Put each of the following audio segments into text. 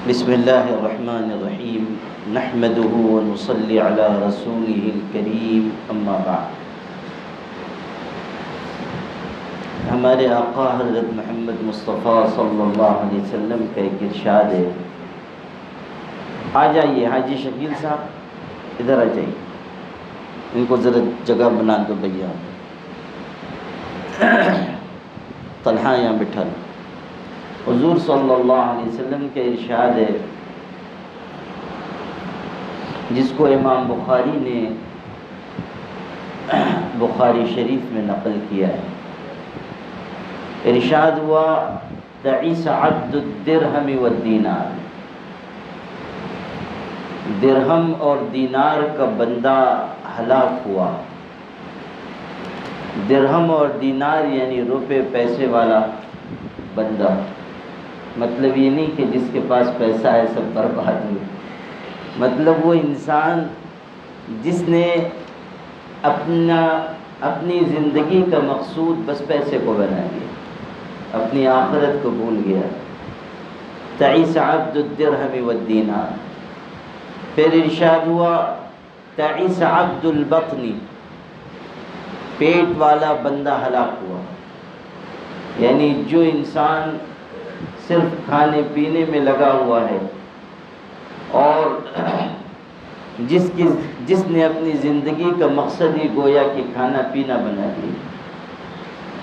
بسم اللہ الرحمن الرحیم نحمده ونصلی علی رسوله الکریم اما بعد۔ ہمارے آقا حضرت محمد مصطفیٰ صلی اللہ علیہ وسلم کا ایک ارشاد ہے۔ آ جائیے حاجی شکیل صاحب، ادھر آ جائیے، ان کو ذرا جگہ بنا دو بھیا۔ طلحہ یہاں بٹھا لو۔ حضور صلی اللہ علیہ وسلم کے ارشاد ہے، جس کو امام بخاری نے بخاری شریف میں نقل کیا ہے۔ ارشاد ہوا تعیس عبد الدرہم والدینار، درہم اور دینار کا بندہ ہلاک ہوا۔ درہم اور دینار یعنی روپے پیسے والا بندہ، مطلب یہ نہیں کہ جس کے پاس پیسہ ہے سب برباد ہوئے، مطلب وہ انسان جس نے اپنی زندگی کا مقصود بس پیسے کو بنا دیا، اپنی آخرت کو بھول گیا۔ تعیس عبد الدرہم والدینار۔ پھر ارشاد ہوا تعیس عبد البطن، پیٹ والا بندہ ہلاک ہوا، یعنی جو انسان صرف کھانے پینے میں لگا ہوا ہے اور جس نے اپنی زندگی کا مقصد ہی گویا کہ کھانا پینا بنا دیا،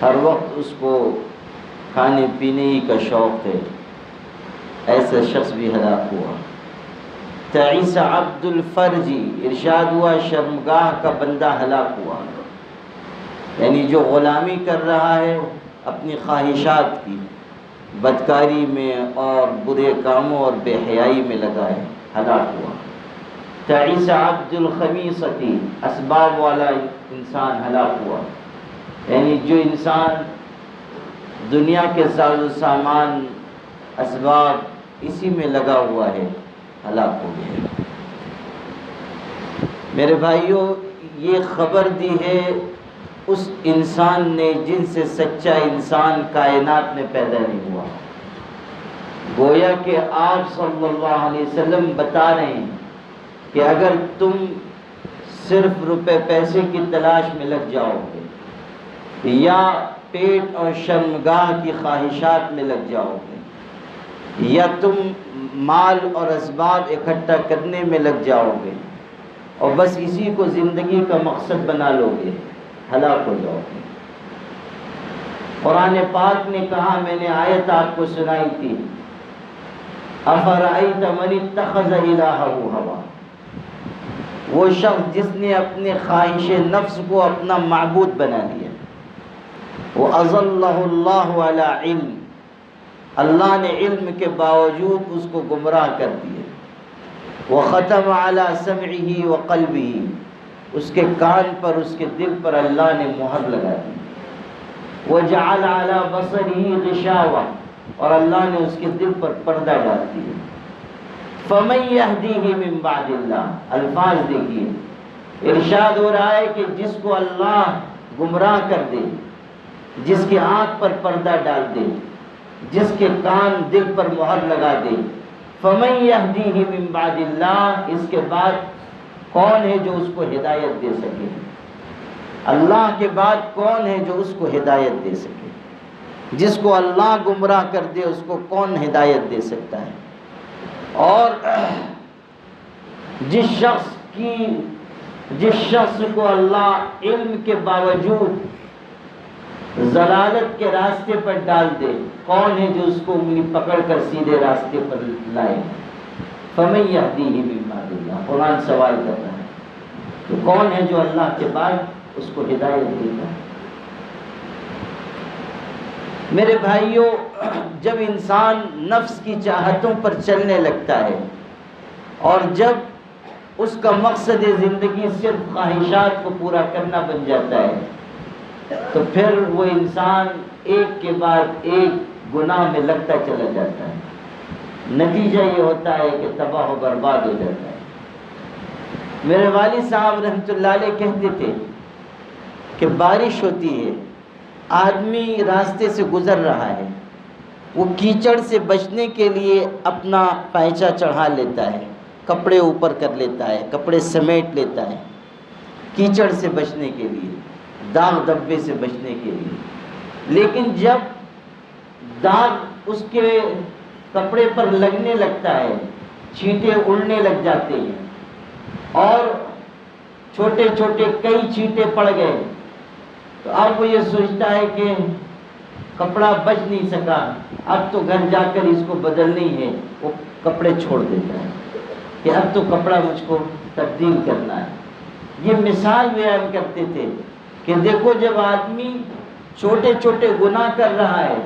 ہر وقت اس کو کھانے پینے ہی کا شوق ہے، ایسا شخص بھی ہلاک ہوا۔ تعیس عبد الفرج، ارشاد ہوا شرمگاہ کا بندہ ہلاک ہوا، یعنی جو غلامی کر رہا ہے اپنی خواہشات کی، بدکاری میں اور برے کاموں اور بے حیائی میں لگا ہے، ہلاک ہوا۔ تعیس عبد الخمیصۃ، اسباب والا انسان ہلاک ہوا، یعنی جو انسان دنیا کے ساز و سامان اسباب اسی میں لگا ہوا ہے، ہلاک ہو گیا۔ میرے بھائیوں، یہ خبر دی ہے اس انسان نے جن سے سچا انسان کائنات میں پیدا نہیں ہوا۔ گویا کہ آپ صلی اللہ علیہ وسلم بتا رہے ہیں کہ اگر تم صرف روپے پیسے کی تلاش میں لگ جاؤ گے یا پیٹ اور شرمگاہ کی خواہشات میں لگ جاؤ گے یا تم مال اور اسباب اکٹھا کرنے میں لگ جاؤ گے اور بس اسی کو زندگی کا مقصد بنا لو گے، ہلاک ہو جاؤ گے۔ قرآن پاک نے کہا، میں نے آیت آپ کو سنائی تھی، افرأیت من اتخذ الہہ ہوا، وہ شخص جس نے اپنے خواہش نفس کو اپنا معبود بنا لیا۔ وَأَضَلَّهُ اللَّهُ عَلَى عِلْمٍ، اللہ نے علم کے باوجود اس کو گمراہ کر دیا۔ وَخَتَمَ عَلَى سَمْعِهِ وَقَلْبِهِ، اس کے کان پر اس کے دل پر اللہ نے مہر لگا دی۔ وَجَعَلَ عَلَى بَصَرِهِ غِشَاوَةً، اور اللہ نے اس کے دل پر پردہ ڈال دیا۔ فَمَن يَهْدِيهِ مِن بَعْدِ اللَّهِ، الفاظ دیکھیے، ارشاد ہو رہا ہے کہ جس کو اللہ گمراہ کر دے، جس کی آنکھ پر پردہ ڈال دے، جس کے کان دل پر مہر لگا دے، فَمَن يَهْدِيهِ مِن بَعْدِ اللَّهِ، اس کے بعد کون ہے جو اس کو ہدایت دے سکے؟ اللہ کے بعد کون ہے جو اس کو ہدایت دے سکے؟ جس کو اللہ گمراہ کر دے اس کو کون ہدایت دے سکتا ہے؟ اور جس شخص کو اللہ علم کے باوجود ضلالت کے راستے پر ڈال دے، کون ہے جو اس کو انگلی پکڑ کر سیدھے راستے پر لائے؟ فَمَن يَهْدِيهِ مِن بَعْدِ اللَّهِ، قرآن سوال کر رہا ہے کہ کون ہے جو اللہ کے بعد اس کو ہدایت دیتا ہے؟ میرے بھائیوں، جب انسان نفس کی چاہتوں پر چلنے لگتا ہے اور جب اس کا مقصد زندگی صرف خواہشات کو پورا کرنا بن جاتا ہے تو پھر وہ انسان ایک کے بعد ایک گناہ میں لگتا چلا جاتا ہے۔ نتیجہ یہ ہوتا ہے کہ تباہ و برباد ہو جاتا ہے۔ میرے والد صاحب رحمۃ اللہ علیہ کہتے تھے کہ بارش ہوتی ہے، آدمی راستے سے گزر رہا ہے وہ کیچڑ سے بچنے کے لیے اپنا پیچہ چڑھا لیتا ہے، کپڑے اوپر کر لیتا ہے، کپڑے سمیٹ لیتا ہے، کیچڑ سے بچنے کے لیے، داغ دبے سے بچنے کے لیے۔ لیکن جب داغ اس کے کپڑے پر لگنے لگتا ہے، چھینٹے اڑنے لگ جاتے ہیں اور چھوٹے چھوٹے کئی چھینٹے پڑ گئے، تو اب وہ یہ سوچتا ہے کہ کپڑا بچ نہیں سکا، اب تو گھر جا کر اس کو بدلنی ہے، وہ کپڑے چھوڑ دیتا ہے کہ اب تو کپڑا مجھ کو تبدیل کرنا ہے۔ یہ مثال بیان کرتے تھے کہ دیکھو جب آدمی چھوٹے چھوٹے گناہ کر رہا ہے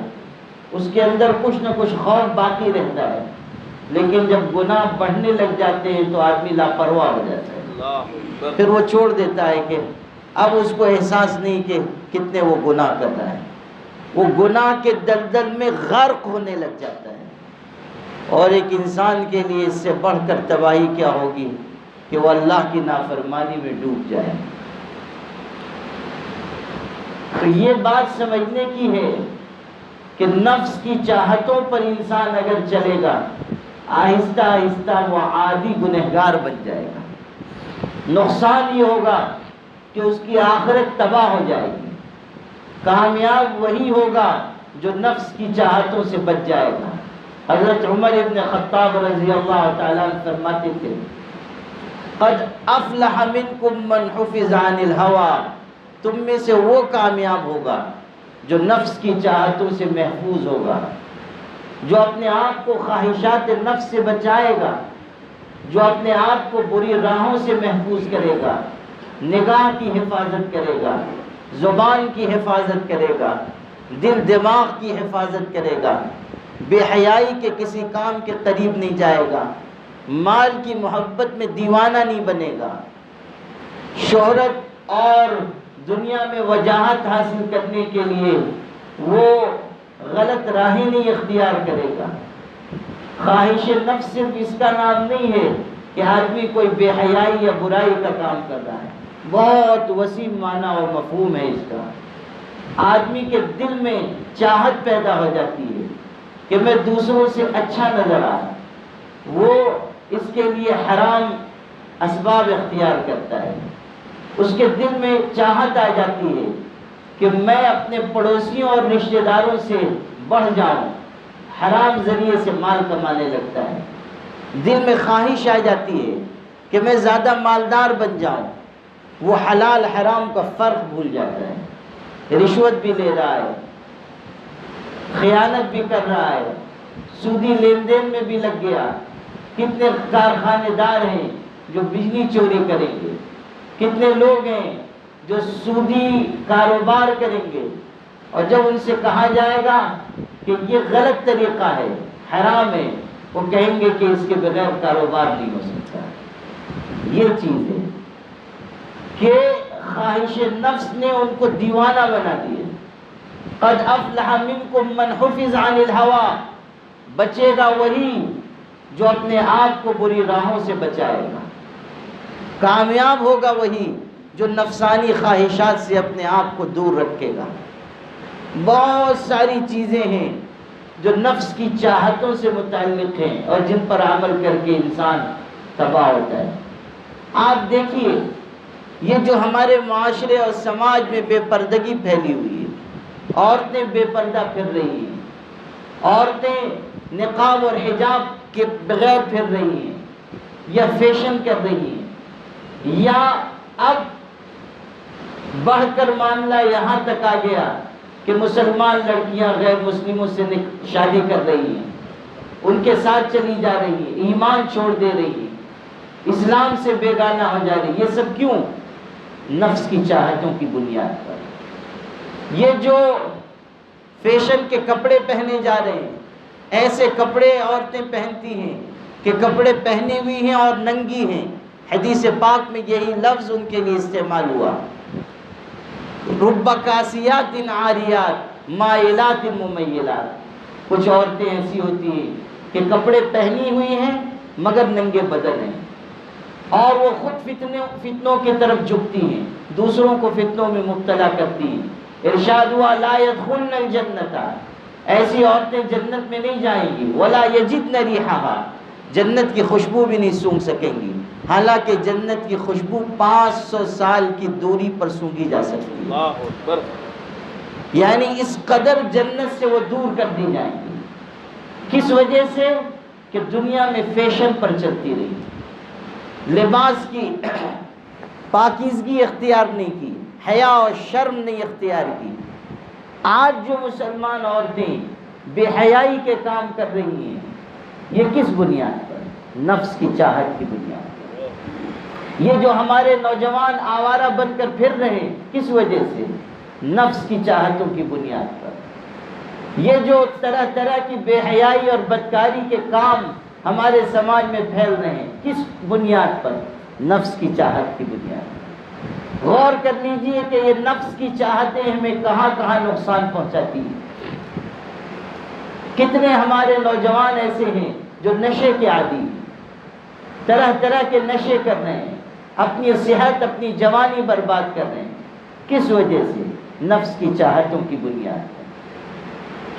اس کے اندر کچھ نہ کچھ خوف باقی رہتا ہے، لیکن جب گناہ بڑھنے لگ جاتے ہیں تو آدمی لاپرواہ ہو جاتا ہے، پھر وہ چھوڑ دیتا ہے کہ اب اس کو احساس نہیں کہ کتنے وہ گناہ کر رہا ہے، وہ گناہ کے دلدل میں غرق ہونے لگ جاتا ہے۔ اور ایک انسان کے لیے اس سے بڑھ کر تباہی کیا ہوگی کہ وہ اللہ کی نافرمانی میں ڈوب جائے۔ تو یہ بات سمجھنے کی ہے کہ نفس کی چاہتوں پر انسان اگر چلے گا آہستہ آہستہ وہ عادی گنہگار بن جائے گا۔ نقصان یہ ہوگا کہ اس کی آخرت تباہ ہو جائے گی۔ کامیاب وہی ہوگا جو نفس کی چاہتوں سے بچ جائے گا۔ حضرت عمر ابن خطاب رضی اللہ تعالیٰ عنہ فرماتے تھے قد افلح منکم من حفظ عن الہوى، تم میں سے وہ کامیاب ہوگا جو نفس کی چاہتوں سے محفوظ ہوگا، جو اپنے آپ کو خواہشات نفس سے بچائے گا، جو اپنے آپ کو بری راہوں سے محفوظ کرے گا، نگاہ کی حفاظت کرے گا، زبان کی حفاظت کرے گا، دل دماغ کی حفاظت کرے گا، بے حیائی کے کسی کام کے قریب نہیں جائے گا، مال کی محبت میں دیوانہ نہیں بنے گا، شہرت اور دنیا میں وجاہت حاصل کرنے کے لیے وہ غلط راہیں نہیں اختیار کرے گا۔ خواہش نفس صرف اس کا نام نہیں ہے کہ آدمی کوئی بے حیائی یا برائی کا کام کر رہا ہے، بہت وسیع معنی اور مفہوم ہے اس کا۔ آدمی کے دل میں چاہت پیدا ہو جاتی ہے کہ میں دوسروں سے اچھا نظر آؤں، وہ اس کے لیے حرام اسباب اختیار کرتا ہے۔ اس کے دل میں چاہت آ جاتی ہے کہ میں اپنے پڑوسیوں اور رشتہ داروں سے بڑھ جاؤں، حرام ذریعے سے مال کمانے لگتا ہے۔ دل میں خواہش آ جاتی ہے کہ میں زیادہ مالدار بن جاؤں، وہ حلال حرام کا فرق بھول جاتا ہے، رشوت بھی لے رہا ہے، خیانت بھی کر رہا ہے، سودی لین دین میں بھی لگ گیا۔ کتنے کارخانے دار ہیں جو بجلی چوری کریں گے، کتنے لوگ ہیں جو سودی کاروبار کریں گے، اور جب ان سے کہا جائے گا کہ یہ غلط طریقہ ہے، حرام ہے، وہ کہیں گے کہ اس کے بغیر کاروبار نہیں ہو سکتا۔ یہ چیز ہے کہ خواہش نفس نے ان کو دیوانہ بنا دیا۔ قد افلح منکم من حفظ عن الہوى، بچے گا وہی جو اپنے آپ کو بری راہوں سے بچائے گا، کامیاب ہوگا وہی جو نفسانی خواہشات سے اپنے آپ کو دور رکھے گا۔ بہت ساری چیزیں ہیں جو نفس کی چاہتوں سے متعلق ہیں اور جن پر عمل کر کے انسان تباہ ہوتا ہے۔ آپ دیکھیے یہ جو ہمارے معاشرے اور سماج میں بے پردگی پھیلی ہوئی ہے، عورتیں بے پردہ پھر رہی ہیں، عورتیں نقاب اور حجاب کے بغیر پھر رہی ہیں یا فیشن کر رہی ہیں، یا اب بڑھ کر معاملہ یہاں تک آ گیا کہ مسلمان لڑکیاں غیر مسلموں سے شادی کر رہی ہیں، ان کے ساتھ چلی جا رہی ہے، ایمان چھوڑ دے رہی ہے، اسلام سے بیگانہ ہو جا رہی ہے۔ یہ سب کیوں؟ نفس کی چاہتوں کی بنیاد پر۔ یہ جو فیشن کے کپڑے پہنے جا رہے ہیں، ایسے کپڑے عورتیں پہنتی ہیں کہ کپڑے پہنی ہوئی ہیں اور ننگی ہیں۔ حدیث پاک میں یہی لفظ ان کے لیے استعمال ہوا، رب کاسیات عاریات مائلات ممیلات۔ کچھ عورتیں ایسی ہوتی ہیں کہ کپڑے پہنی ہوئی ہیں مگر ننگے بدن ہیں، اور وہ خود فتنوں کی طرف جھکتی ہیں، دوسروں کو فتنوں میں مبتلا کرتی ہیں۔ ارشاد ہوا لا يدخلن الجنت، ایسی عورتیں جنت میں نہیں جائیں گی. ولا یجدن ریحھا، جنت کی خوشبو بھی نہیں سونگھ سکیں گی، حالانکہ جنت کی خوشبو 500 سال کی دوری پر سونگھی جا سکتی ہے. اللہ اکبر. یعنی اس قدر جنت سے وہ دور کر دی جائیں گی. کس وجہ سے؟ کہ دنیا میں فیشن پر چلتی رہی، لباس کی پاکیزگی اختیار نہیں کی، حیا اور شرم نہیں اختیار کی. آج جو مسلمان عورتیں بے حیائی کے کام کر رہی ہیں، یہ کس بنیاد پر؟ نفس کی چاہت کی بنیاد پر. یہ جو ہمارے نوجوان آوارہ بن کر پھر رہے ہیں، کس وجہ سے؟ نفس کی چاہتوں کی بنیاد پر. یہ جو طرح طرح کی بے حیائی اور بدکاری کے کام ہمارے سماج میں پھیل رہے ہیں، کس بنیاد پر؟ نفس کی چاہت کی بنیاد پر. غور کر لیجئے کہ یہ نفس کی چاہتیں ہمیں کہاں کہاں نقصان پہنچاتی ہیں. کتنے ہمارے نوجوان ایسے ہیں جو نشے کے عادی ہیں، طرح طرح کے نشے کر رہے ہیں، اپنی صحت اپنی جوانی برباد کر رہے ہیں. کس وجہ سے؟ نفس کی چاہتوں کی بنیاد پر.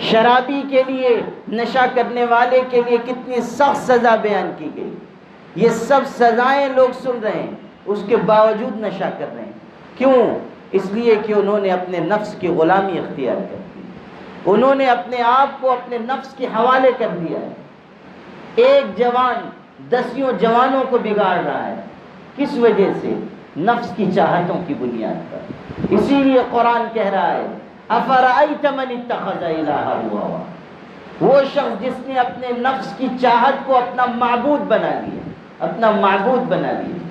شرابی کے لیے، نشہ کرنے والے کے لیے کتنی سخت سزا بیان کی گئی. یہ سب سزائیں لوگ سن رہے ہیں، اس کے باوجود نشہ کر رہے ہیں. کیوں؟ اس لیے کہ انہوں نے اپنے نفس کی غلامی اختیار کر دی، انہوں نے اپنے آپ کو اپنے نفس کے حوالے کر دیا ہے. ایک جوان 10 جوانوں کو بگاڑ رہا ہے. کس وجہ سے؟ نفس کی چاہتوں کی بنیاد پر. اسی لیے قرآن کہہ رہا ہے افرأیت من اتخذ الہہ ہوا، وہ شخص جس نے اپنے نفس کی چاہت کو اپنا معبود بنا لیا، اپنا معبود بنا لیا.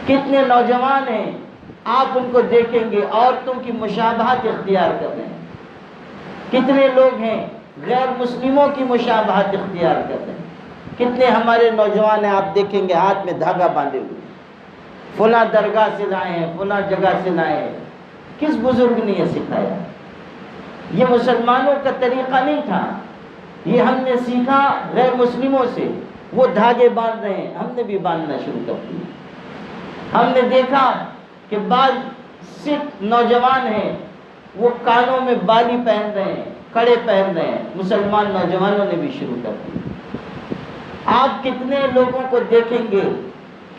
کتنے نوجوان ہیں آپ ان کو دیکھیں گے عورتوں کی مشابہت اختیار کر رہے ہیں. کتنے لوگ ہیں غیر مسلموں کی مشابہت اختیار کر رہے ہیں. کتنے ہمارے نوجوان ہیں آپ دیکھیں گے ہاتھ میں دھاگا باندھے ہوئے، فلاں درگاہ سے لائے ہیں، فلاں جگہ سے لائے ہیں. کس بزرگ نے یہ سکھایا؟ یہ مسلمانوں کا طریقہ نہیں تھا، یہ ہم نے سیکھا غیر مسلموں سے. وہ دھاگے باندھ رہے ہیں، ہم نے بھی باندھنا شروع کر دیا. ہم نے دیکھا کہ بعض سکھ نوجوان ہیں وہ کانوں میں بالی پہن رہے ہیں، کڑے پہن رہے ہیں. مسلمان نوجوانوں نے بھی شروع کر دیا. آپ کتنے لوگوں کو دیکھیں گے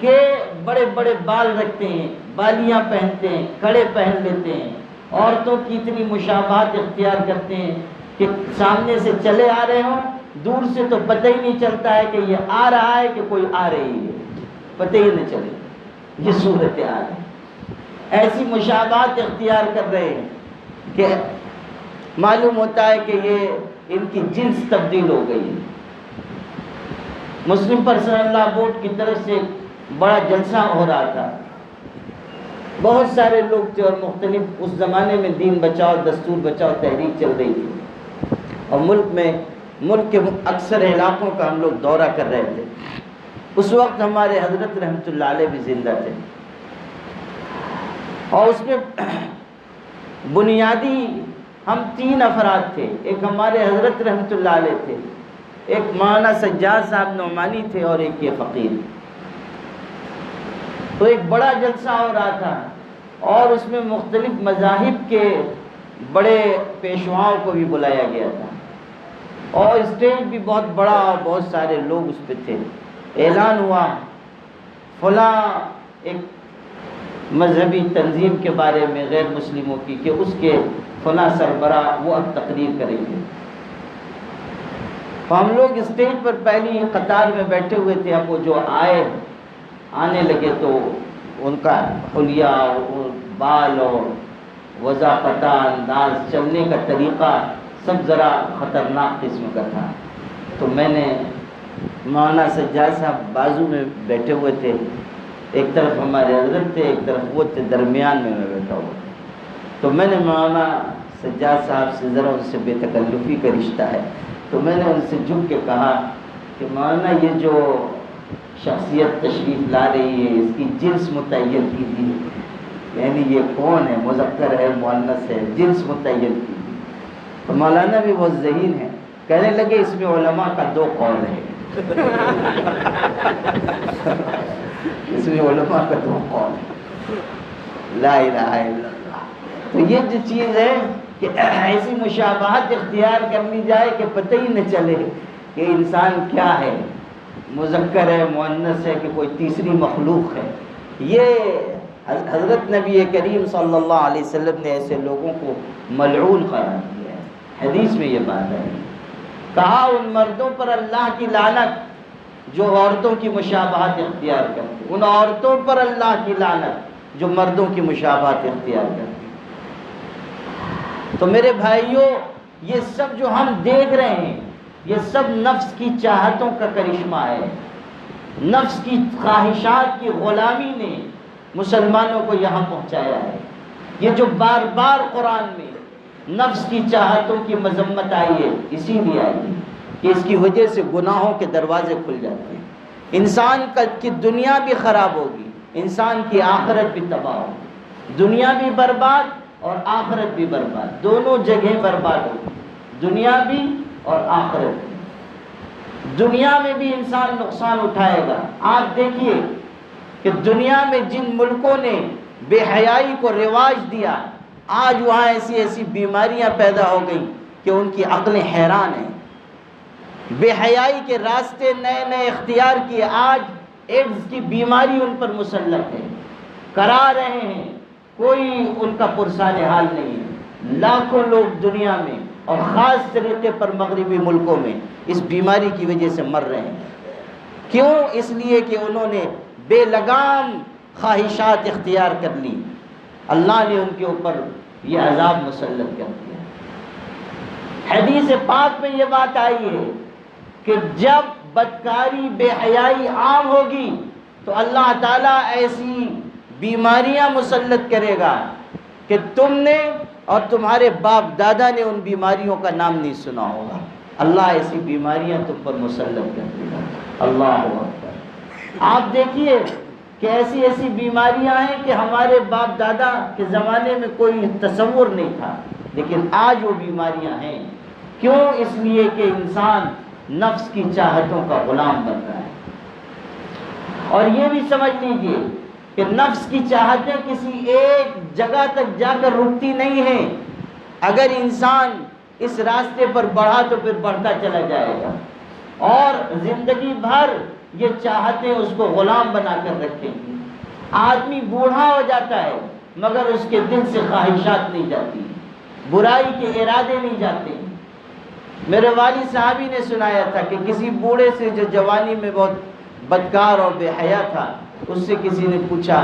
کہ بڑے بڑے بال رکھتے ہیں، بالیاں پہنتے ہیں، کڑے پہن لیتے ہیں، عورتوں کی اتنی مشابہت اختیار کرتے ہیں کہ سامنے سے چلے آ رہے ہوں، دور سے تو پتہ ہی نہیں چلتا ہے کہ یہ آ رہا ہے کہ کوئی آ رہی ہے، پتہ ہی نہیں چلے. یہ صورتحال ہے. ایسی مشابہت اختیار کر رہے ہیں کہ معلوم ہوتا ہے کہ یہ ان کی جنس تبدیل ہو گئی ہے. مسلم پرسنل لا بورڈ کی طرف سے بڑا جلسہ ہو رہا تھا، بہت سارے لوگ تھے اور مختلف اس زمانے میں دین بچاؤ دستور بچاؤ تحریک چل رہی تھی اور ملک کے اکثر علاقوں کا ہم لوگ دورہ کر رہے تھے. اس وقت ہمارے حضرت رحمۃ اللہ علیہ بھی زندہ تھے اور اس میں بنیادی ہم 3 افراد تھے. ایک ہمارے حضرت رحمۃ اللہ علیہ تھے، ایک مولانا سجاد صاحب نعمانی تھے اور ایک یہ فقیر. تو ایک بڑا جلسہ ہو رہا تھا اور اس میں مختلف مذاہب کے بڑے پیشواؤں کو بھی بلایا گیا تھا اور اسٹیج بھی بہت بڑا اور بہت سارے لوگ اس پہ تھے. اعلان ہوا فلاں ایک مذہبی تنظیم کے بارے میں غیر مسلموں کی کہ اس کے فلاں سربراہ وہ اب تقریر کریں گے. تو ہم لوگ اسٹیج پر پہلی قطار میں بیٹھے ہوئے تھے. اب وہ جو آنے لگے تو ان کا حلیہ اور بال اور وضاحت انداز چلنے کا طریقہ سب ذرا خطرناک قسم کا تھا. تو میں نے مولانا سجاد صاحب بازو میں بیٹھے ہوئے تھے، ایک طرف ہمارے حضرت تھے ایک طرف وہ تھے، درمیان میں بیٹھا ہوا تھا. تو میں نے مولانا سجاد صاحب سے ذرا ان سے بے تکلفی کا رشتہ ہے تو میں نے ان سے جھک کے کہا کہ مولانا یہ جو شخصیت تشریف لا رہی ہے اس کی جنس متعین کیجیے، یعنی یہ کون ہے، مذکر ہے مؤنث ہے، جنس متعین کیجیے. تو مولانا بھی بہت ذہین ہے، کہنے لگے اس میں علماء کا 2 قول ہے. اس میں علماء کا 2 قول ہے. لا الہ الا اللہ. تو یہ جو چیز ہے کہ ایسی مشابہت اختیار کر لی جائے کہ پتہ ہی نہ چلے کہ انسان کیا ہے، مذکر ہے، مؤنث ہے، کہ کوئی تیسری مخلوق ہے. یہ حضرت نبی کریم صلی اللہ علیہ وسلم نے ایسے لوگوں کو ملعون قرار دیا ہے. حدیث میں یہ بات ہے، کہا ان مردوں پر اللہ کی لعنت جو عورتوں کی مشابہت اختیار کرتے، ان عورتوں پر اللہ کی لعنت جو مردوں کی مشابہت اختیار کرتے. تو میرے بھائیوں، یہ سب جو ہم دیکھ رہے ہیں یہ سب نفس کی چاہتوں کا کرشمہ ہے. نفس کی خواہشات کی غلامی نے مسلمانوں کو یہاں پہنچایا ہے. یہ جو بار بار قرآن میں نفس کی چاہتوں کی مذمت آئی ہے، اسی لیے آئی ہے کہ اس کی وجہ سے گناہوں کے دروازے کھل جاتے ہیں. انسان کی دنیا بھی خراب ہوگی، انسان کی آخرت بھی تباہ ہوگی. دنیا بھی برباد اور آخرت بھی برباد، دونوں جگہیں برباد ہوگی، دنیا بھی اور آخرت بھی. دنیا میں بھی انسان نقصان اٹھائے گا. آپ دیکھیے کہ دنیا میں جن ملکوں نے بے حیائی کو رواج دیا، آج وہاں ایسی ایسی بیماریاں پیدا ہو گئیں کہ ان کی عقلیں حیران ہیں. بے حیائی کے راستے نئے نئے اختیار کیے، آج ایڈز کی بیماری ان پر مسلط ہے، کرا رہے ہیں، کوئی ان کا پرسان حال نہیں ہے. لاکھوں لوگ دنیا میں اور خاص طریقے پر مغربی ملکوں میں اس بیماری کی وجہ سے مر رہے ہیں. کیوں؟ اس لیے کہ انہوں نے بے لگام خواہشات اختیار کر لی. اللہ نے ان کے اوپر یہ عذاب مسلط کر دیا. حدیث پاک میں یہ بات آئی ہے کہ جب بدکاری بے حیائی عام ہوگی تو اللہ تعالیٰ ایسی بیماریاں مسلط کرے گا کہ تم نے اور تمہارے باپ دادا نے ان بیماریوں کا نام نہیں سنا ہوگا. اللہ ایسی بیماریاں تم پر مسلط کر دے گا. اللہ اکبر. آپ دیکھیے کہ ایسی ایسی بیماریاں ہیں کہ ہمارے باپ دادا کے زمانے میں کوئی تصور نہیں تھا، لیکن آج وہ بیماریاں ہیں. کیوں؟ اس لیے کہ انسان نفس کی چاہتوں کا غلام بن رہا ہے. اور یہ بھی سمجھ لیجیے کہ نفس کی چاہتیں کسی ایک جگہ تک جا کر رکتی نہیں ہیں. اگر انسان اس راستے پر بڑھا تو پھر بڑھتا چلا جائے گا اور زندگی بھر یہ چاہتیں اس کو غلام بنا کر رکھیں گی. آدمی بوڑھا ہو جاتا ہے مگر اس کے دل سے خواہشات نہیں جاتی، برائی کے ارادے نہیں جاتے. میرے والد صاحبی نے سنایا تھا کہ کسی بوڑھے سے جو جوانی میں بہت بدکار اور بے حیا تھا، اس سے کسی نے پوچھا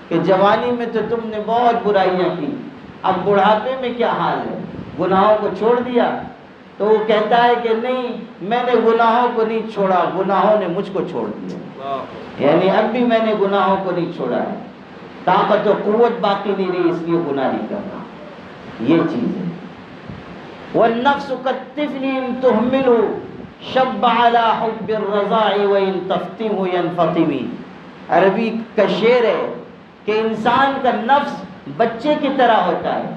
کہ جوانی میں تو تم نے بہت برائیاں کی، اب بڑھاپے میں کیا حال ہے، گناہوں کو چھوڑ دیا؟ تو وہ کہتا ہے کہ نہیں، میں نے گناہوں کو نہیں چھوڑا، گناہوں نے مجھ کو چھوڑ دیا. یعنی اب بھی میں نے گناہوں کو نہیں چھوڑا ہے، طاقت و قوت باقی نہیں رہی، اس لیے گناہ نہیں کر رہا. یہ چیز ہے. والنفس كالطفل إن تهمله شب على حب الرضاع وإن تفطمه ينفطم. عربی کا شعر ہے کہ انسان کا نفس بچے کی طرح ہوتا ہے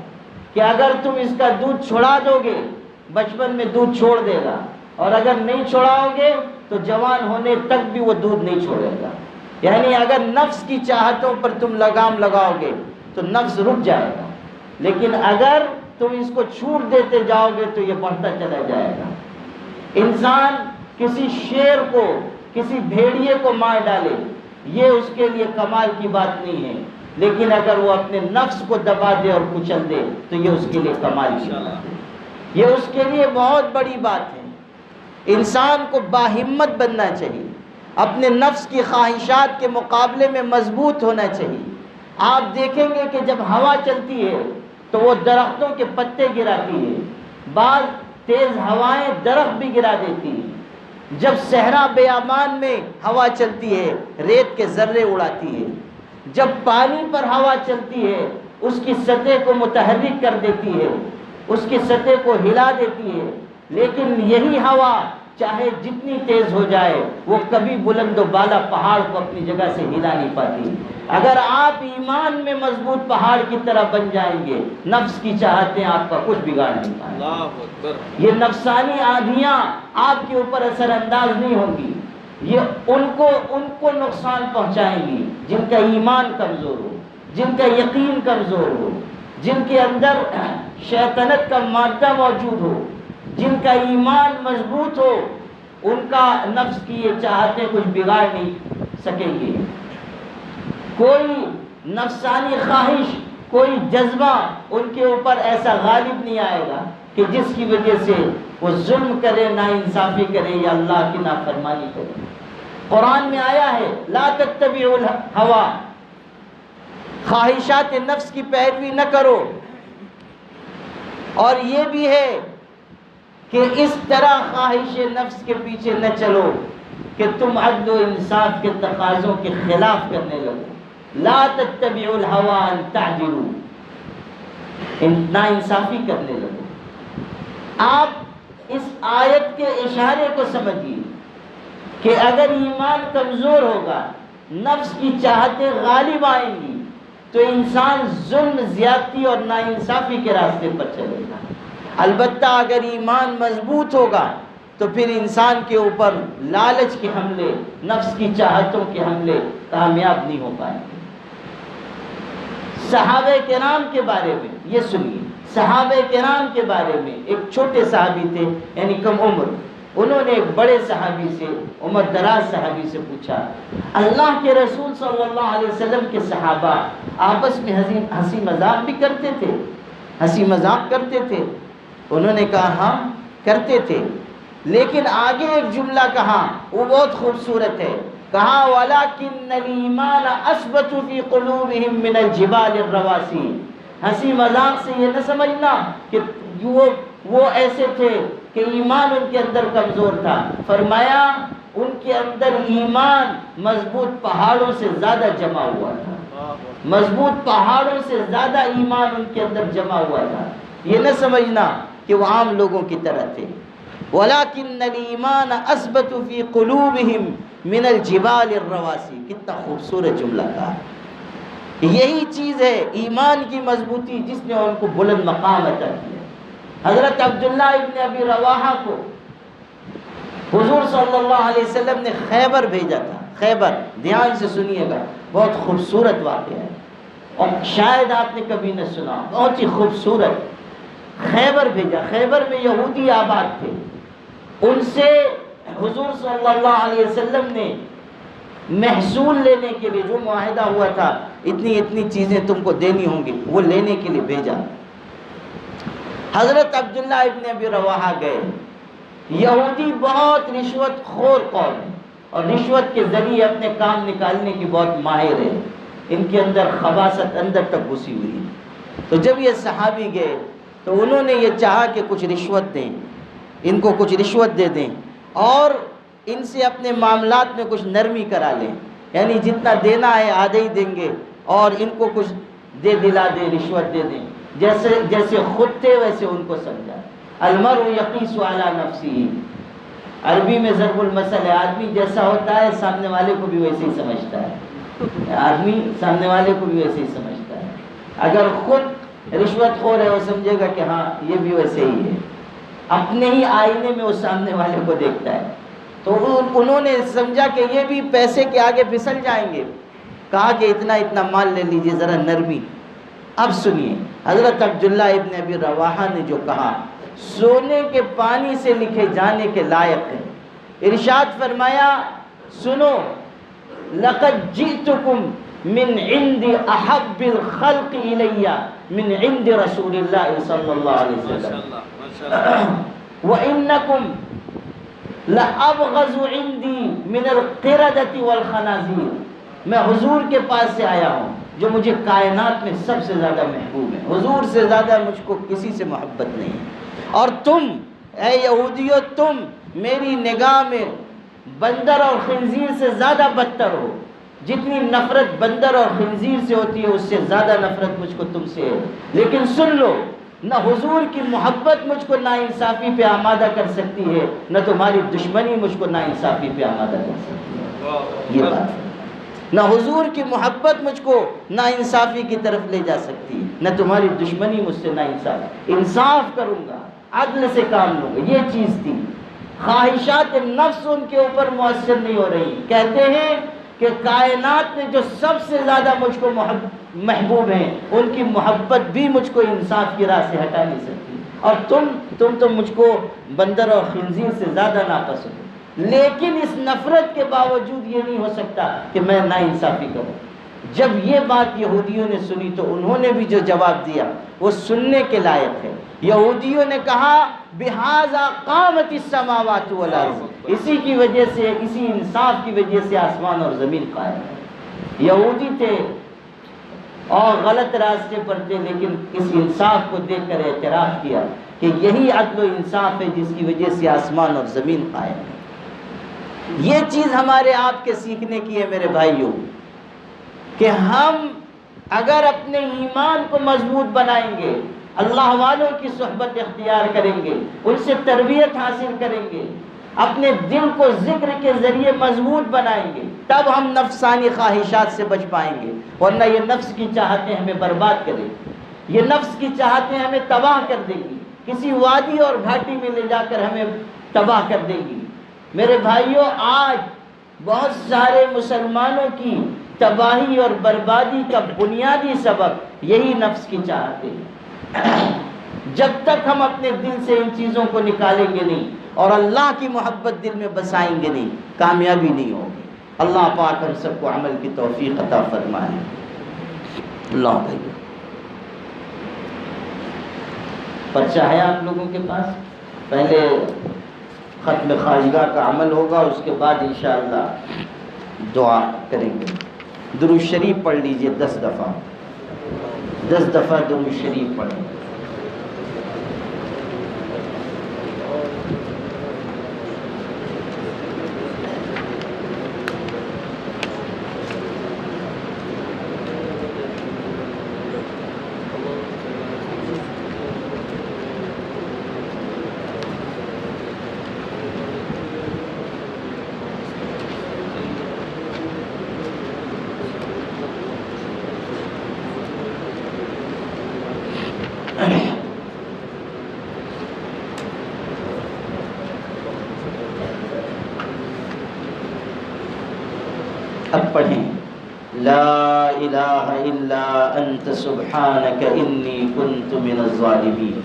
کہ اگر تم اس کا دودھ چھڑا دو گے بچپن میں دودھ چھوڑ دے گا، اور اگر نہیں چھڑاؤ گے تو جوان ہونے تک بھی وہ دودھ نہیں چھوڑے گا. یعنی اگر نفس کی چاہتوں پر تم لگام لگاؤ گے تو نفس رک جائے گا، لیکن اگر تم اس کو چھوٹ دیتے جاؤ گے تو یہ بڑھتا چلا جائے گا. انسان کسی شیر کو، کسی بھیڑیے کو مار ڈالے، یہ اس کے لیے کمال کی بات نہیں ہے، لیکن اگر وہ اپنے نفس کو دبا دے اور کچل دے تو یہ اس کے لیے کمال کی بات ہے، یہ اس کے لیے بہت بڑی بات ہے. انسان کو باہمت بننا چاہیے، اپنے نفس کی خواہشات کے مقابلے میں مضبوط ہونا چاہیے. آپ دیکھیں گے کہ جب ہوا چلتی ہے تو وہ درختوں کے پتے گراتی ہے، بعض تیز ہوائیں درخت بھی گرا دیتی ہیں. جب صحرا بیابان میں ہوا چلتی ہے ریت کے ذرے اڑاتی ہے، جب پانی پر ہوا چلتی ہے اس کی سطح کو متحرک کر دیتی ہے، اس کی سطح کو ہلا دیتی ہے. لیکن یہی ہوا چاہے جتنی تیز ہو جائے وہ کبھی بلند و بالا پہاڑ کو اپنی جگہ سے ہلا نہیں پاتی. اگر آپ ایمان میں مضبوط پہاڑ کی طرح بن جائیں گے، نفس کی چاہتیں آپ کا کچھ بگاڑ نہیں پائیں. یہ نفسانی آندھیاں آپ کے اوپر اثر انداز نہیں ہوں گی، یہ ان کو نقصان پہنچائیں گی جن کا ایمان کمزور ہو، جن کا یقین کمزور ہو، جن کے اندر شیطنت کا مادہ موجود ہو، جن کا ایمان مضبوط ہو، ان کا نفس کی یہ چاہتیں کچھ بگاڑ نہیں سکیں گی۔ کوئی نفسانی خواہش، کوئی جذبہ ان کے اوپر ایسا غالب نہیں آئے گا کہ جس کی وجہ سے وہ ظلم کرے، ناانصافی کرے یا اللہ کی نافرمانی کرے۔ قرآن میں آیا ہے لا تتبعوا الہوا، خواہشات نفس کی پیروی نہ کرو، اور یہ بھی ہے کہ اس طرح خواہش نفس کے پیچھے نہ چلو کہ تم عدل و انصاف کے تقاضوں کے خلاف کرنے لگو۔ لا تتبعوا الہوا ان تعدلوا، ناانصافی کرنے لگو۔ آپ اس آیت کے اشارے کو سمجھیے کہ اگر ایمان کمزور ہوگا، نفس کی چاہتیں غالب آئیں گی، تو انسان ظلم، زیادتی اور ناانصافی کے راستے پر چلے گا۔ البتہ اگر ایمان مضبوط ہوگا تو پھر انسان کے اوپر لالچ کے حملے، نفس کی چاہتوں کے حملے کامیاب نہیں ہو پائیں گے۔ صحابہ کرام کے بارے میں یہ سنیے، صحابہ کرام کے بارے میں ایک چھوٹے صحابی تھے، یعنی کم عمر، انہوں نے ایک بڑے صحابی سے، عمر دراز صحابی سے پوچھا، اللہ کے رسول صلی اللہ علیہ وسلم کے صحابہ آپس میں ہنسی مذاق بھی کرتے تھے، ہنسی مذاق کرتے تھے؟ انہوں نے کہا ہاں کرتے تھے، لیکن آگے ایک جملہ کہا وہ بہت خوبصورت ہے، کہا وَلَكِنَّ الْإِيمَانَ أَثْبَتُ فِي قُلُوبِهِم مِّنَ الْجِبَالِ الرَّوَاسِي۔ ہنسی مذاق سے یہ نہ سمجھنا کہ وہ ایسے تھے کہ ایمان ان کے اندر کمزور تھا، فرمایا ان کے اندر ایمان مضبوط پہاڑوں سے زیادہ جمع ہوا تھا، مضبوط پہاڑوں سے زیادہ ایمان ان کے اندر جمع ہوا تھا۔ یہ نہ سمجھنا کہ وہ عام لوگوں کی طرح تھے۔ وَلَكِنَّ الْإِيمَانَ أَثْبَتُ فِي قُلُوبِهِم مِّنَ الْجِبَالِ الرَّوَاسِي۔ کتنا خوبصورت جملہ تھا۔ یہی چیز ہے ایمان کی مضبوطی جس نے ان کو بلند مقام عطا کیا۔ حضرت عبداللہ ابن ابی رواحہ کو حضور صلی اللہ علیہ وسلم نے خیبر بھیجا تھا۔ خیبر، دھیان سے سنیے گا، بہت خوبصورت واقعہ ہے اور شاید آپ نے کبھی نہ سنا، بہت ہی خوبصورت۔ خیبر بھیجا، خیبر میں یہودی آباد تھے، ان سے حضور صلی اللہ علیہ وسلم نے محصول لینے کے لیے، جو معاہدہ ہوا تھا اتنی اتنی چیزیں تم کو دینی ہوں گی، وہ لینے کے لیے بھیجا۔ حضرت عبداللہ ابن ابی رواحہ گئے۔ یہودی بہت رشوت خور قوم ہے اور رشوت کے ذریعے اپنے کام نکالنے کی بہت ماہر ہے، ان کے اندر خباثت اندر تک گھسی ہوئی ہے۔ تو جب یہ صحابی گئے تو انہوں نے یہ چاہا کہ کچھ رشوت دیں، ان کو کچھ رشوت دے دیں اور ان سے اپنے معاملات میں کچھ نرمی کرا لیں، یعنی جتنا دینا ہے آدھے ہی دیں گے اور ان کو کچھ دے دلا دیں، رشوت دے دیں، جیسے خود تھے ویسے ان کو سمجھا۔ المرء یقیس علی نفسہ، عربی میں ضرب المثل ہے، آدمی جیسا ہوتا ہے سامنے والے کو بھی ویسے ہی سمجھتا ہے، آدمی سامنے والے کو بھی ویسے ہی سمجھتا ہے۔ اگر خود رشوت خور ہے وہ سمجھے گا کہ ہاں یہ بھی ویسے ہی ہے، اپنے ہی آئینے میں وہ سامنے والے کو دیکھتا ہے۔ تو انہوں نے سمجھا کہ یہ بھی پیسے کے آگے پھسل جائیں گے، کہا کہ اتنا اتنا مال لے لیجئے، ذرا نرمی۔ اب سنیے حضرت عبداللہ ابن ابی رواحہ نے جو کہا سونے کے پانی سے لکھے جانے کے لائق ہے۔ ارشاد فرمایا سنو، لقد جئتکم من عند احب الخلق الی من عند رسول اللہ صلی اللہ علیہ وسلم وانکم لابغض عندی من القردۃ والخنازیر۔ میں حضور کے پاس سے آیا ہوں جو مجھے کائنات میں سب سے زیادہ محبوب ہے، حضور سے زیادہ مجھ کو کسی سے محبت نہیں ہے، اور تم اے یہودیو تم میری نگاہ میں بندر اور خنزیر سے زیادہ بدتر ہو۔ جتنی نفرت بندر اور خنزیر سے ہوتی ہے اس سے زیادہ نفرت مجھ کو تم سے ہے، لیکن سن لو، نہ حضور کی محبت مجھ کو ناانصافی پہ آمادہ کر سکتی ہے، نہ تمہاری دشمنی مجھ کو ناانصافی پہ آمادہ کر سکتی ہے۔ یہ بات ہے، نہ حضور کی محبت مجھ کو ناانصافی کی طرف لے جا سکتی ہے، نہ تمہاری دشمنی مجھ سے ناانصاف۔ انصاف کروں گا، عدل سے کام لوں گا، یہ چیز تھی۔ خواہشات نفس ان کے اوپر مؤثر نہیں ہو رہی۔ کہتے ہیں کہ کائنات میں جو سب سے زیادہ مجھ کو محبوب ہیں، ان کی محبت بھی مجھ کو انصاف کی راہ سے ہٹا نہیں سکتی، اور تم تو مجھ کو بندر اور خنزیر سے زیادہ ناپسند ہو، لیکن اس نفرت کے باوجود یہ نہیں ہو سکتا کہ میں ناانصافی کروں۔ جب یہ بات یہودیوں نے سنی تو انہوں نے بھی جو جواب دیا وہ سننے کے لائق ہے۔ یہودیوں نے کہا بِهَذَا قَامَتِ السَّمَاوَاتُ وَالْأَرْضُ، اسی کی وجہ سے، اسی انصاف کی وجہ سے آسمان اور زمین قائم ہے۔ یہودی تھے اور غلط راستے پر تھے، لیکن اس انصاف کو دیکھ کر اعتراف کیا کہ یہی عدل و انصاف ہے جس کی وجہ سے آسمان اور زمین قائم ہے۔ یہ چیز ہمارے آپ کے سیکھنے کی ہے میرے بھائیوں، کہ ہم اگر اپنے ایمان کو مضبوط بنائیں گے، اللہ والوں کی صحبت اختیار کریں گے، ان سے تربیت حاصل کریں گے، اپنے دل کو ذکر کے ذریعے مضبوط بنائیں گے، تب ہم نفسانی خواہشات سے بچ پائیں گے، ورنہ یہ نفس کی چاہتیں ہمیں برباد کریں گی، یہ نفس کی چاہتیں ہمیں تباہ کر دیں گی، کسی وادی اور گھاٹی میں لے جا کر ہمیں تباہ کر دیں گی۔ میرے بھائیوں، آج بہت سارے مسلمانوں کی تباہی اور بربادی کا بنیادی سبب یہی نفس کی چاہتیں ہیں۔ جب تک ہم اپنے دل سے ان چیزوں کو نکالیں گے نہیں اور اللہ کی محبت دل میں بسائیں گے نہیں، کامیابی نہیں ہوگی۔ اللہ پاک ہم سب کو عمل کی توفیق عطا فرمائے۔ اللہ بھائی پرچہ ہے آپ لوگوں کے پاس؟ پہلے ختم خواجگاہ کا عمل ہوگا، اس کے بعد انشاءاللہ دعا کریں گے۔ درود شریف پڑھ لیجئے 10 دفعہ، 10 دفعہ درود شریف پڑھیں۔ اب پڑھیں لا الہ الا انت سبحانک انی کنت من الظالمین۔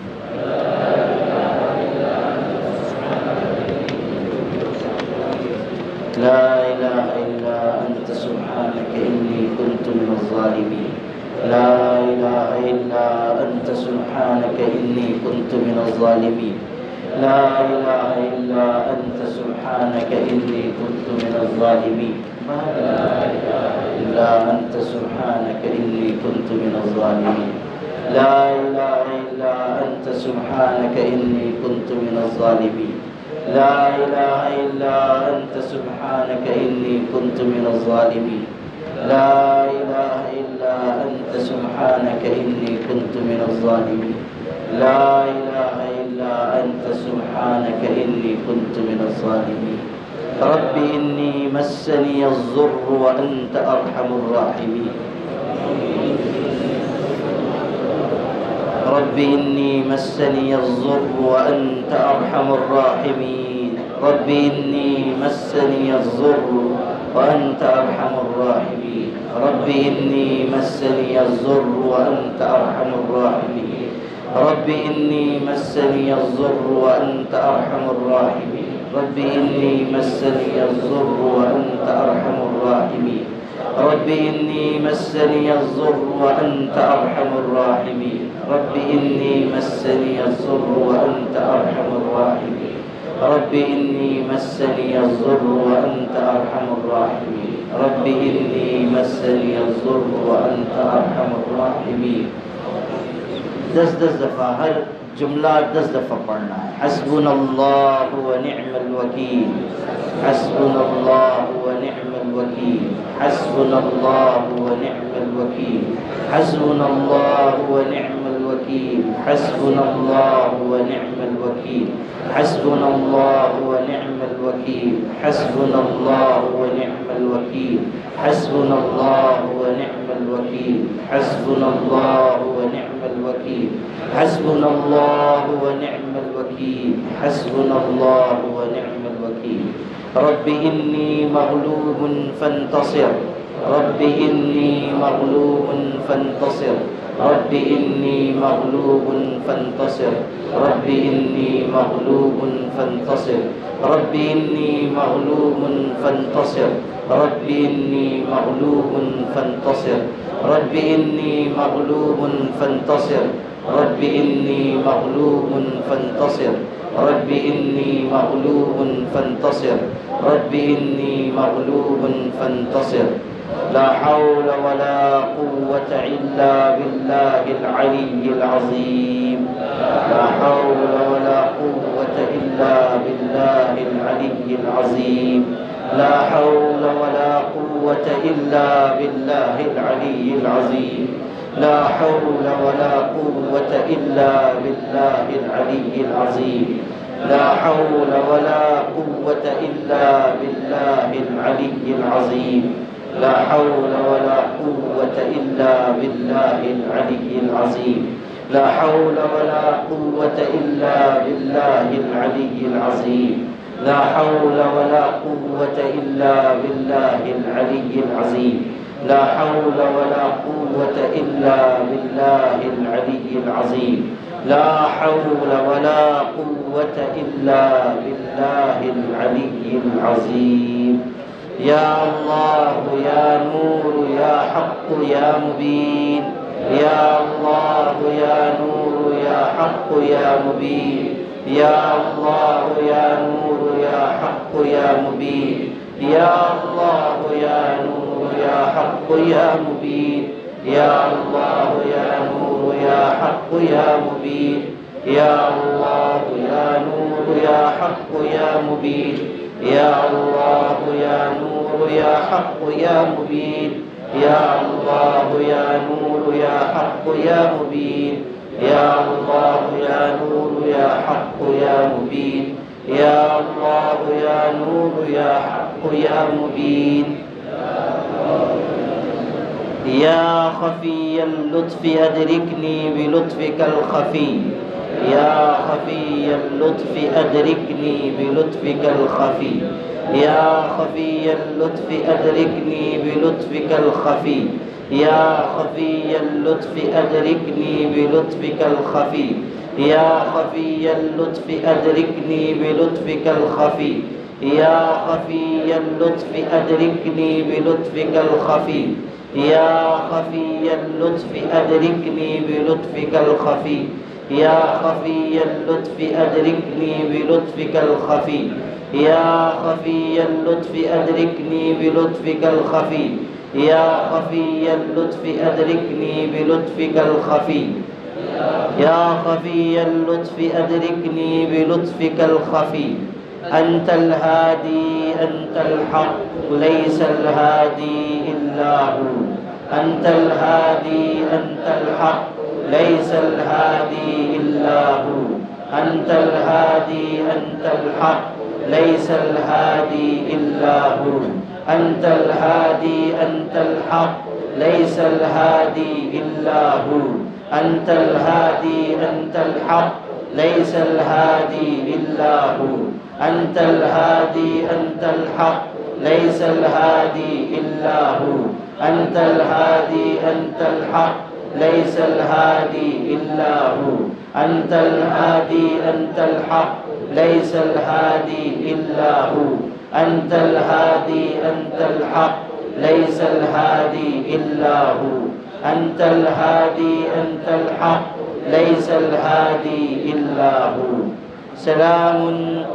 لا الہ الا انت سبحانک انی کنت من الظالمین۔ لا الہ الا انت سبحانک انی کنت من الظالمین۔ لا الہ الا انت سبحانک انی کنت من الظالمین۔ لا الہ الا انت سبحانک انی کنت من الظالمین۔ لا الہ الا انت سبحانک انی کنت من الظالمین۔ لا الہ الا انت سبحانک انی کنت من الظالمین۔ لا الہ الا انت سبحانک انی کنت من الظالمین۔ لا الہ الا انت سبحانک انی کنت من الظالمین۔ رب انی مسنی الضر وانت ارحم الراحمین۔ رب انی مسنی الضر وانت ارحم الراحمین۔ رب انی مسنی الضر وانت ارحم الراحمین۔ رب انی مسنی الضر وانت ارحم الراحمین۔ رب انی مسنی الضر وانت ارحم الراحمین۔ رب انی مسنی الضر وانت ارحم الراحمین۔ رب انی مسنی الضر وانت ارحم الراحمین۔ رب انی مسنی الضر وانت ارحم الراحمین۔ رب انی مسنی الضر وانت ارحم الراحمین۔ رب انی مسنی الضر وانت ارحم الراحمین۔ 10 دفعہ ہر جملہ 10 دفعہ پڑھنا ہے۔ حسبنا اللہ ونعم الوکیل۔ حسبنا اللہ ونعم الوکیل۔ حسبنا اللہ ونعم الوکیل۔ حسبنا اللہ ونعم الوکیل۔ حسبنا اللہ ونعم الوکیل۔ حسبنا اللہ ونعم الوکیل۔ حسبنا اللہ ونعم الوکیل۔ حسبنا اللہ ونعم الوکیل۔ حسبنا اللہ ونعم الوکیل۔ حسبنا اللہ ونعم الوکیل۔ حسبنا اللہ ونعم الوکیل۔ رب انی مغلوب فانتصر۔ رب إني مغلوب فانتصر رب إني مغلوب فانتصر رب إني مغلوب فانتصر رب إني مغلوب فانتصر رب إني مغلوب فانتصر رب إني مغلوب فانتصر رب إني مغلوب فانتصر رب إني مغلوب فانتصر رب إني مغلوب فانتصر لا حول ولا قوة إلا بالله العلي العظيم لا حول ولا قوة إلا بالله العلي العظيم لا حول ولا قوة إلا بالله العلي العظيم لا حول ولا قوة إلا بالله العلي العظيم لا حول ولا قوة إلا بالله العلي العظيم لا حول ولا قوة إلا بالله العلي العظيم لا حول ولا قوة إلا بالله العلي العظيم لا حول ولا قوة إلا بالله العلي العظيم لا حول ولا قوة إلا بالله العلي العظيم لا حول ولا قوة إلا بالله العلي العظيم يا الله يا نور يا حق يا مبين يا الله يا نور يا حق يا مبين يا الله يا نور يا حق يا مبين يا الله يا نور يا حق يا مبين يا الله يا نور يا حق يا مبين يا الله يا نور يا حق يا مبين يا الله يا نور يا حق يا مبين يا الله يا نور يا حق يا مبين يا الله يا نور يا حق يا مبين يا الله يا نور يا حق يا مبين يا خفي اللطف أدركني بلطفك الخفي يا خفي اللطف أدركني بلطفك الخفي يا خفي اللطف أدركني بلطفك الخفي يا خفي اللطف أدركني بلطفك الخفي يا خفي اللطف أدركني بلطفك الخفي يا خفي اللطف أدركني بلطفك الخفي يا خفي اللطف أدركني بلطفك الخفي يا خفي اللطف أدركني بلطفك الخفي يا خفي اللطف أدركني بلطفك الخفي يا خفي اللطف أدركني بلطفك الخفي يا خفي اللطف أدركني بلطفك الخفي أنت الهادي أنت الحق ليس الهادي إلا هو أنت الهادي أنت الحق ليس الهادي إلا هو أنت الهادي أنت الحق ليس الهادي إلا هو أنت الهادي أنت الحق ليس الهادي إلا هو أنت الهادي أنت الحق ليس الهادي إلا هو أنت الهادي أنت الحق ليس الهادي إلا هو أنت الهادي أنت الحق ليس الهادي إلا هو أنت الهادي أنت الحق ليس الهادي إلا هو أنت الهادي أنت الحق ليس الهادي إلا هو أنت الهادي أنت الحق ليس الهادي إلا هو سلام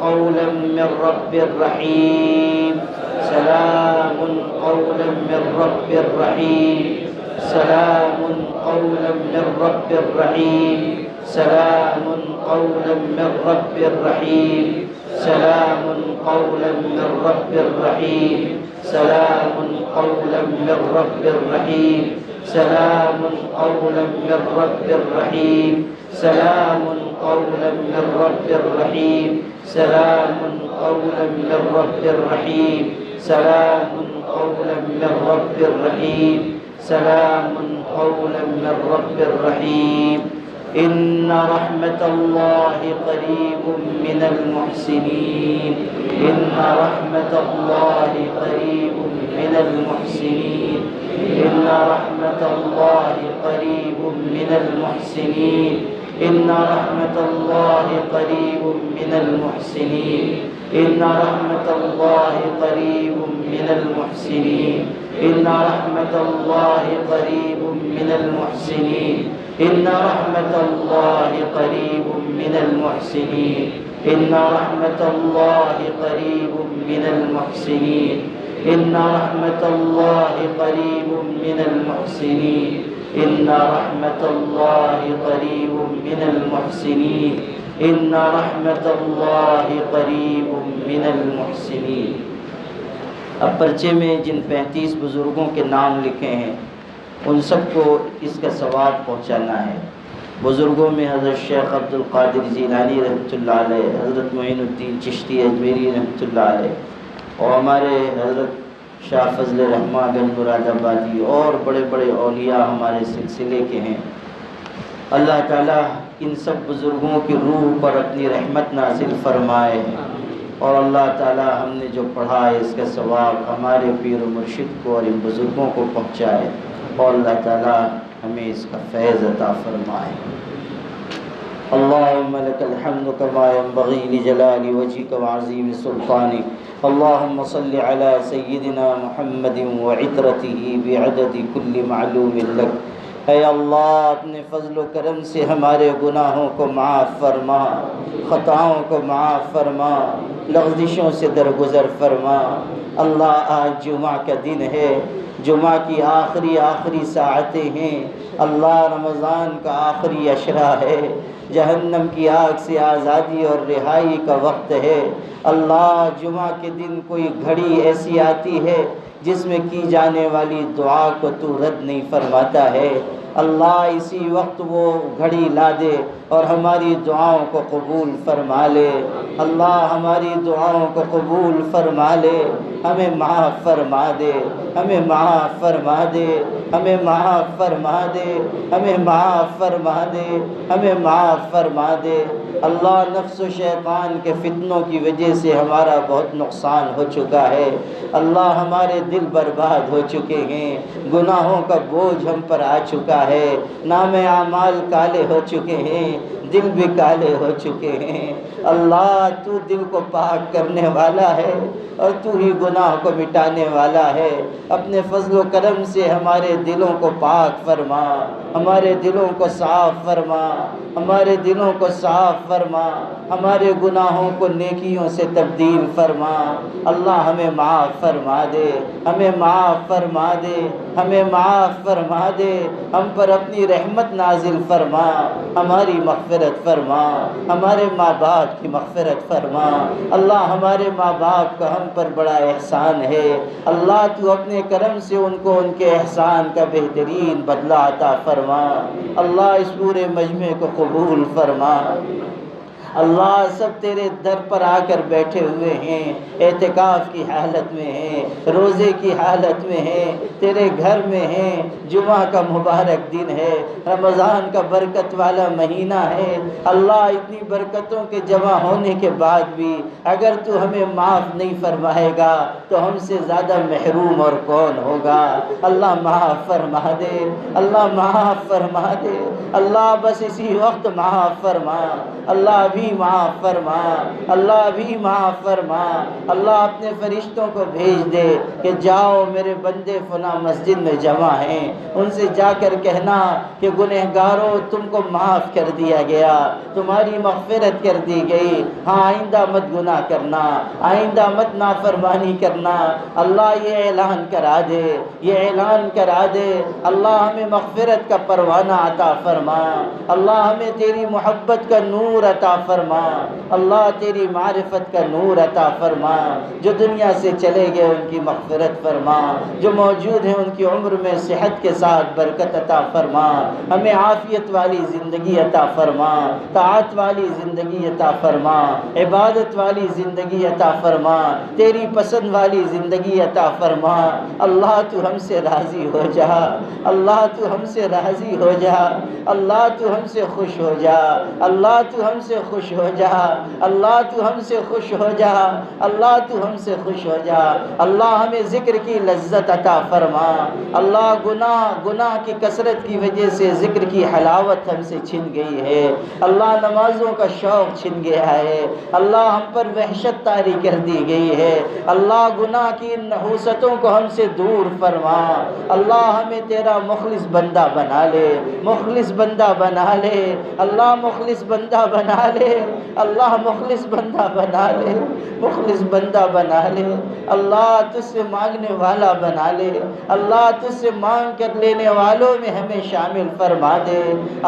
قولا من رب رحيم سلام قولا من رب رحيم سلام قولا من رب رحيم سلام قولا من رب رحيم سلام قولا من رب رحيم سلام قولا من رب رحيم سلام قولا من رب رحيم سلام قولا من رب رحيم سلام قولا من رب رحيم سلام قولا من رب رحيم سلام قولا من رب رحيم إن رحمة الله قريب من المحسنين إن رحمة الله قريب من المحسنين إن رحمة الله قريب من المحسنين إن رحمة الله قريب من المحسنين إن رحمة الله قريب من المحسنين إن رحمة الله قريب من المحسنين إن رحمة الله قريب من المحسنين إن رحمة الله قريب من المحسنين إن رحمة الله قريب من المحسنين إن رحمة الله قريب من المحسنين إن رحمة الله قريب من المحسنين۔ اب پرچے میں جن 35 بزرگوں کے نام لکھے ہیں ان سب کو اس کا ثواب پہنچانا ہے۔ بزرگوں میں حضرت شیخ عبد القادر جیلانی رحمۃ اللہ علیہ، حضرت معین الدین چشتی اجمیری رحمۃ اللہ علیہ، اور ہمارے حضرت شاہ فضل رحمٰن گنج مراد آبادی اور بڑے بڑے اولیاء ہمارے سلسلے کے ہیں۔ اللہ تعالیٰ ان سب بزرگوں کی روح پر اپنی رحمت نازل فرمائے، اور اللہ تعالیٰ ہم نے جو پڑھا ہے اس کا ثواب ہمارے پیر و مرشد کو اور ان بزرگوں کو پہنچائے، اور اللہ تعالیٰ ہمیں اس کا فیض عطا فرمائے۔ اللهم لك الحمد كما ينبغي لجلال وجهك وعظيم سلطانك، اللهم صل على سيدنا محمد وعترته بعدد كل معلوم لك۔ اے اللہ اپنے فضل و کرم سے ہمارے گناہوں کو معاف فرما، خطاؤں کو معاف فرما، لغزشوں سے درگزر فرما۔ اللہ آج جمعہ کا دن ہے، جمعہ کی آخری ساعتیں ہیں، اللہ رمضان کا آخری عشرہ ہے، جہنم کی آگ سے آزادی اور رہائی کا وقت ہے۔ اللہ جمعہ کے دن کوئی گھڑی ایسی آتی ہے جس میں کی جانے والی دعا کو تو رد نہیں فرماتا ہے۔ اللہ اسی وقت وہ گھڑی لا دے اور ہماری دعاؤں کو قبول فرما لے۔ اللہ ہماری دعاؤں کو قبول فرما لے، ہمیں معاف فرما دے، ہمیں معاف فرما دے، ہمیں معاف فرما دے، ہمیں معاف فرما دے، ہمیں معاف فرما دے۔ اللہ نفس و شیطان کے فتنوں کی وجہ سے ہمارا بہت نقصان ہو چکا ہے، اللہ ہمارے دل برباد ہو چکے ہیں، گناہوں کا بوجھ ہم پر آ چکا ہے، نام اعمال کالے ہو چکے ہیں، دل بھی کالے ہو چکے ہیں۔ اللہ تو دل کو پاک کرنے والا ہے اور تو ہی گناہ کو مٹانے والا ہے، اپنے فضل و کرم سے ہمارے دلوں کو پاک فرما، ہمارے دلوں کو صاف فرما، ہمارے دلوں کو صاف فرما، ہمارے گناہوں کو نیکیوں سے تبدیل فرما۔ اللہ ہمیں معاف فرما دے، ہمیں معاف فرما دے، ہمیں معاف فرما دے، ہم پر اپنی رحمت نازل فرما، ہماری مغفرت فرما، ہمارے ماں باپ کی مغفرت فرما۔ اللہ ہمارے ماں باپ کا ہم پر بڑا احسان ہے، اللہ تو اپنے کرم سے ان کو ان کے احسان کا بہترین بدلہ عطا فرما۔ اللہ اس پورے مجمع کو قبول فرما۔ اللہ سب تیرے در پر آ کر بیٹھے ہوئے ہیں، اعتکاف کی حالت میں ہیں، روزے کی حالت میں ہیں، تیرے گھر میں ہیں، جمعہ کا مبارک دن ہے، رمضان کا برکت والا مہینہ ہے۔ اللہ اتنی برکتوں کے جمع ہونے کے بعد بھی اگر تو ہمیں معاف نہیں فرمائے گا تو ہم سے زیادہ محروم اور کون ہوگا۔ اللہ معاف فرما دے، اللہ معاف فرما دے، اللہ بس اسی وقت معاف فرما، اللہ ابھی معاف فرما، اللہ ابھی معاف فرما۔ اللہ اپنے فرشتوں کو بھیج دے کہ جاؤ میرے بندے فلاں مسجد میں جمع ہیں، ان سے جا کر کہنا کہ گنہگاروں تم کو معاف کر دیا گیا، تمہاری مغفرت کر دی گئی، ہاں آئندہ مت گناہ کرنا، آئندہ مت نافرمانی کرنا۔ اللہ یہ اعلان کرا دے، یہ اعلان کرا دے۔ اللہ ہمیں مغفرت کا پروانہ عطا فرما، اللہ ہمیں تیری محبت کا نور عطا عطا فرما، اللہ تیری معرفت کا نور عطا فرما، جو دنیا سے چلے گئے ان کی مغفرت فرما، جو موجود ہیں ان کی عمر میں صحت کے ساتھ برکت عطا فرما، ہمیں عافیت والی زندگی عطا فرما، طاعت والی زندگی عطا فرما، عبادت والی زندگی عطا فرما، تیری پسند والی زندگی عطا فرما۔ اللہ تو ہم سے راضی ہو جا، اللہ تو ہم سے راضی ہو جا، اللہ تو ہم سے خوش ہو جا، اللہ تو ہم سے خوش ہو جا، اللہ تو ہم سے خوش ہو جا، اللہ تو ہم سے خوش ہو جا۔ اللہ ہمیں ذکر کی لذت عطا فرما، اللہ گناہ کی کثرت کی وجہ سے ذکر کی حلاوت ہم سے چھن گئی ہے، اللہ نمازوں کا شوق چھن گیا ہے، اللہ ہم پر وحشت طاری کر دی گئی ہے، اللہ گناہ کی ان نحوستوں کو ہم سے دور فرما، اللہ ہمیں تیرا مخلص بندہ بنا لے، مخلص بندہ بنا لے، اللہ مخلص بندہ بنا لے، اللہ مخلص بندہ بنا لے، مخلص بندہ بنا لے، اللہ تجھ سے مانگنے والا بنا لے، اللہ تجھ سے مانگ کر لینے والوں میں ہمیں شامل فرما دے،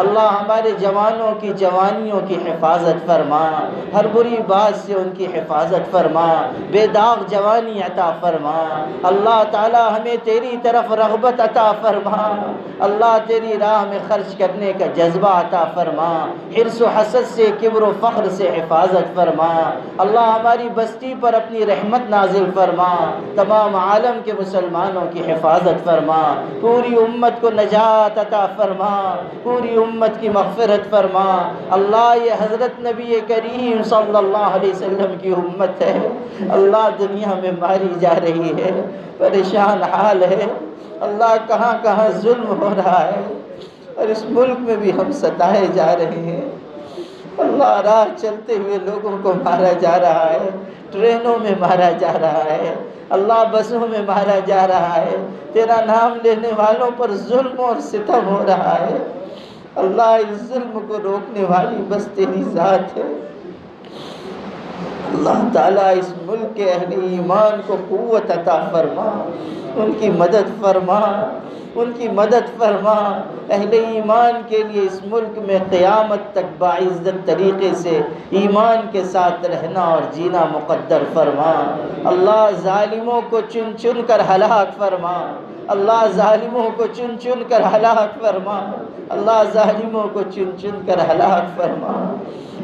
اللہ ہمارے جوانوں کی جوانیوں کی حفاظت فرما، ہر بری بات سے ان کی حفاظت فرما، بے داغ جوانی عطا فرما، اللہ تعالی ہمیں تیری طرف رغبت عطا فرما، اللہ تیری راہ میں خرچ کرنے کا جذبہ عطا فرما، حرص و حسد سے کبر و فخر سے حفاظت فرما، اللہ ہماری بستی پر اپنی رحمت نازل فرما، تمام عالم کے مسلمانوں کی حفاظت فرما، پوری امت کو نجات عطا فرما، پوری امت کی مغفرت فرما، اللہ یہ حضرت نبی کریم صلی اللہ علیہ وسلم کی امت ہے، اللہ دنیا میں ماری جا رہی ہے، پریشان حال ہے، اللہ کہاں کہاں ظلم ہو رہا ہے، اور اس ملک میں بھی ہم ستائے جا رہے ہیں، اللہ راہ چلتے ہوئے لوگوں کو مارا جا رہا ہے، ٹرینوں میں مارا جا رہا ہے، اللہ بسوں میں مارا جا رہا ہے، تیرا نام لینے والوں پر ظلم اور ستم ہو رہا ہے، اللہ اس ظلم کو روکنے والی بس تیری ذات ہے، اللہ تعالیٰ اس ملک کے اہل ایمان کو قوت عطا فرما، ان کی مدد فرما، ان کی مدد فرما، اہل ایمان کے لیے اس ملک میں قیامت تک باعزت طریقے سے ایمان کے ساتھ رہنا اور جینا مقدر فرما، اللہ ظالموں کو چن چن کر ہلاک فرما، اللہ ظالموں کو چن چن کر ہلاک فرما، اللہ ظالموں کو چن چن کر ہلاک فرما،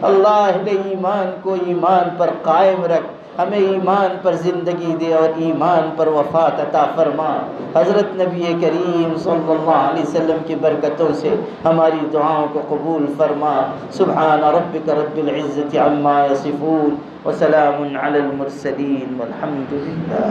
اللہ اہل ایمان کو ایمان پر قائم رکھ، ہمیں ایمان پر زندگی دے اور ایمان پر وفات عطا فرما، حضرت نبی کریم صلی اللہ علیہ وسلم کی برکتوں سے ہماری دعاؤں کو قبول فرما، سبحان ربک رب العزت عما یصفون وسلام علی المرسلین والحمد للہ۔